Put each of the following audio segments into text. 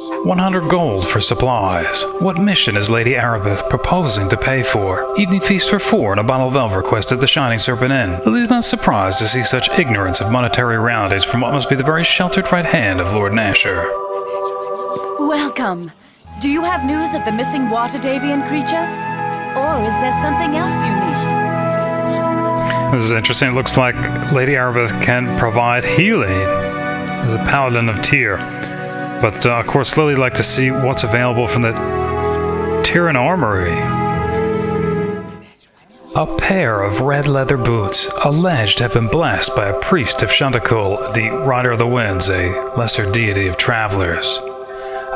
100 gold for supplies. What mission is Lady Aribeth proposing to pay for? Evening feast for 4 and a bottle of Elverquisst at the Shining Serpent Inn. Lily's not surprised to see such ignorance of monetary realities from what must be the very sheltered right hand of Lord Nasher. Welcome. Do you have news of the missing Waterdeepian creatures? Or is there something else you need? This is interesting. It looks like Lady Aribeth can provide healing as a paladin of Tyr. But, of course, Lily would like to see what's available from the Tyrian armory. A pair of red leather boots, alleged to have been blessed by a priest of Shaundakul, the Rider of the Winds, a lesser deity of travelers.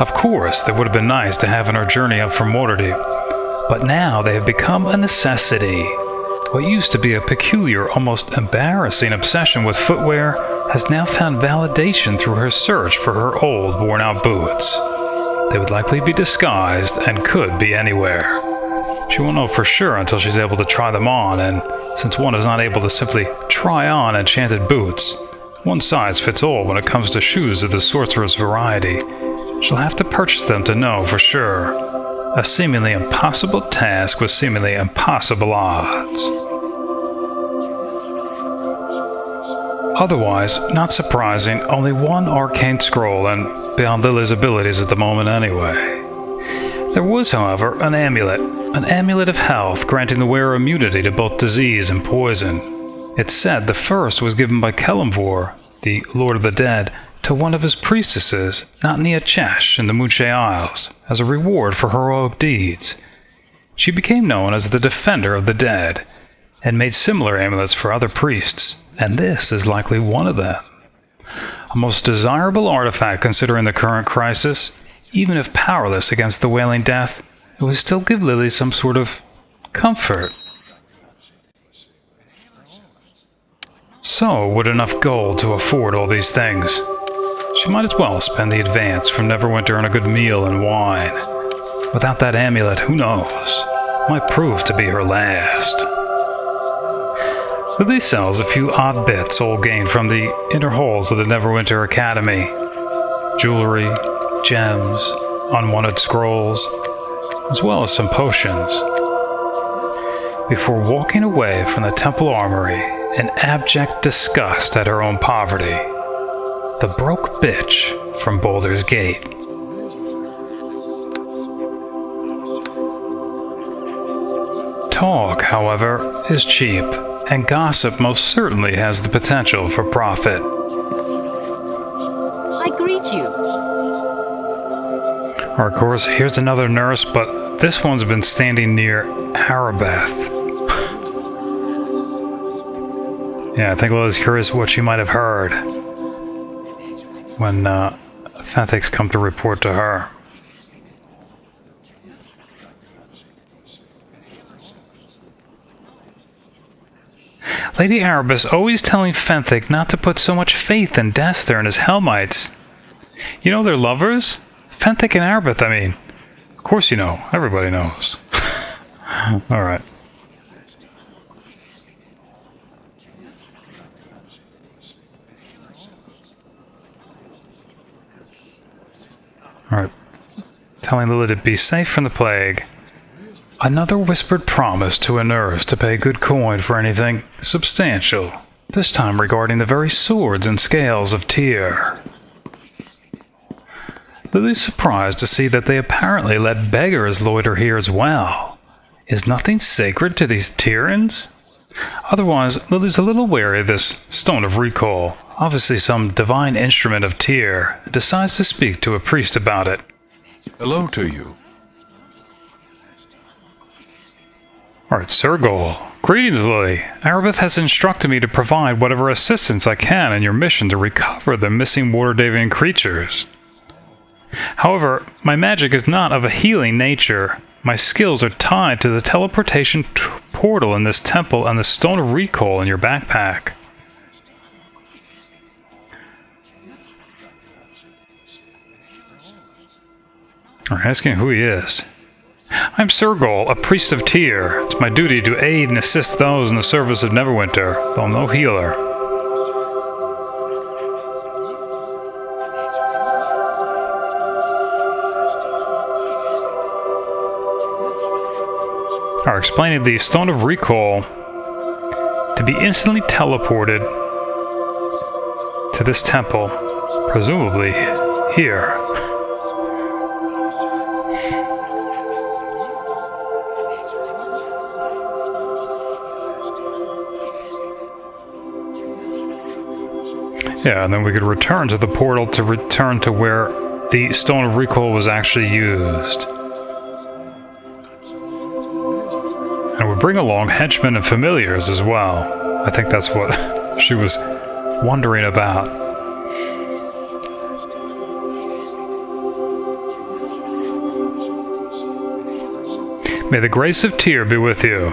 Of course, they would have been nice to have on our journey up from Waterdeep, but now they have become a necessity. What used to be a peculiar, almost embarrassing obsession with footwear has now found validation through her search for her old, worn-out boots. They would likely be disguised and could be anywhere. She won't know for sure until she's able to try them on, and since one is not able to simply try on enchanted boots, one size fits all when it comes to shoes of the sorcerer's variety, she'll have to purchase them to know for sure. A seemingly impossible task with seemingly impossible odds. Otherwise, not surprising, only one arcane scroll, and beyond Lily's abilities at the moment anyway. There was, however, an amulet of health, granting the wearer immunity to both disease and poison. It's said the first was given by Kelemvor, the Lord of the Dead, to one of his priestesses, Natnea Chesh, in the Moonshae Isles, as a reward for heroic deeds. She became known as the Defender of the Dead, and made similar amulets for other priests, and this is likely one of them. A most desirable artifact considering the current crisis. Even if powerless against the Wailing Death, it would still give Lily some sort of comfort. So, would enough gold to afford all these things? She might as well spend the advance from Neverwinter on a good meal and wine. Without that amulet, who knows? Might prove to be her last. Lily sells a few odd bits all gained from the inner halls of the Neverwinter Academy. Jewelry, gems, unwanted scrolls, as well as some potions. Before walking away from the temple armory in abject disgust at her own poverty. The broke bitch from Baldur's Gate. Talk, however, is cheap, and gossip most certainly has the potential for profit. I greet you. Or, of course, here's another nurse, but this one's been standing near Aribeth. Yeah, I think Lily's curious what she might have heard when Fenthic's come to report to her. Lady Aribeth always telling Fenthic not to put so much faith in Dester and his Helmites. You know they're lovers? Fenthic and Aribeth, I mean. Of course you know. Everybody knows. Alright. Alright. Telling Lily to be safe from the plague. Another whispered promise to a nurse to pay good coin for anything substantial. This time regarding the very swords and scales of Tyr. Lily's surprised to see that they apparently let beggars loiter here as well. Is nothing sacred to these Tyrans? Otherwise, Lily's a little wary of this Stone of Recall. Obviously some divine instrument of Tyr. Decides to speak to a priest about it. Hello to you. Alright, Sergol. Greetings, Lily. Aribeth has instructed me to provide whatever assistance I can in your mission to recover the missing Waterdeepian creatures. However, my magic is not of a healing nature. My skills are tied to the teleportation portal in this temple and the Stone of Recall in your backpack. We're asking who he is. I'm Sergol, a priest of Tyr. It's my duty to aid and assist those in the service of Neverwinter, though I'm no healer. are explaining the Stone of Recall to be instantly teleported to this temple, presumably here. Yeah, and then we could return to the portal to return to where the Stone of Recall was actually used. And we bring along henchmen and familiars as well. I think that's what she was wondering about. May the grace of Tyr be with you.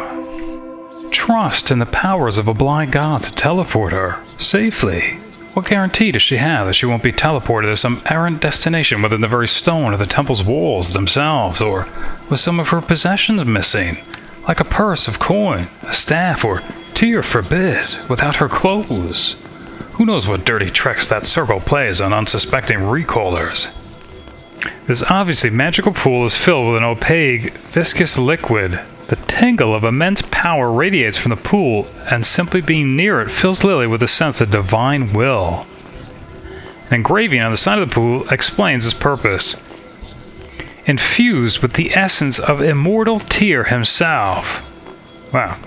Trust in the powers of a blind god to teleport her safely. What guarantee does she have that she won't be teleported to some errant destination within the very stone of the temple's walls themselves, or with some of her possessions missing, like a purse of coin, a staff, or, Tyr forbid, without her clothes? Who knows what dirty tricks that Sergol plays on unsuspecting recallers? This obviously magical pool is filled with an opaque, viscous liquid. The tingle of immense power radiates from the pool, and simply being near it fills Lilly with a sense of divine will. An engraving on the side of the pool explains its purpose. Infused with the essence of immortal Tyr himself. Wow.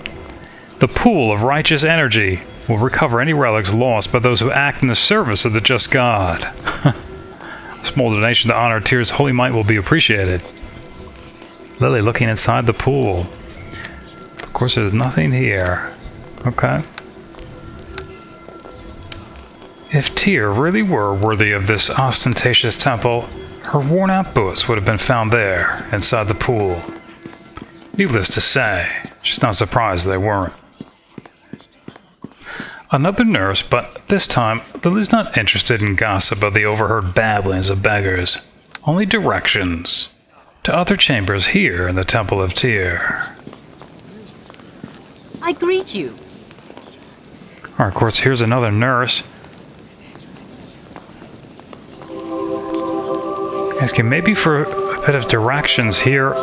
The pool of righteous energy will recover any relics lost by those who act in the service of the just God. A small donation to honor Tyr's holy might will be appreciated. Lilly looking inside the pool. Of course, there's nothing here. Okay. If Tyr really were worthy of this ostentatious temple, her worn-out boots would have been found there, inside the pool. Needless to say, she's not surprised they weren't. Another nurse, but this time, Lily's not interested in gossip of the overheard babblings of beggars. Only directions to other chambers here in the Temple of Tyr. I greet you. Alright, of course, here's another nurse. Asking maybe for a bit of directions here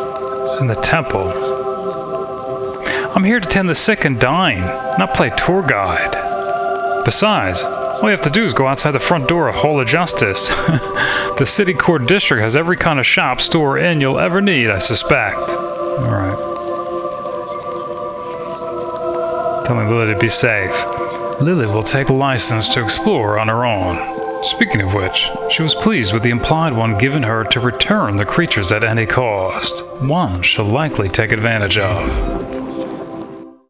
in the temple. I'm here to tend the sick and dying, not play tour guide. Besides, all you have to do is go outside the front door of Hall of Justice. The city court district has every kind of shop, store, inn you'll ever need, I suspect. Alright. Telling Lily to be safe. Lily will take license to explore on her own. Speaking of which, she was pleased with the implied one given her to return the creatures at any cost. One she'll likely take advantage of.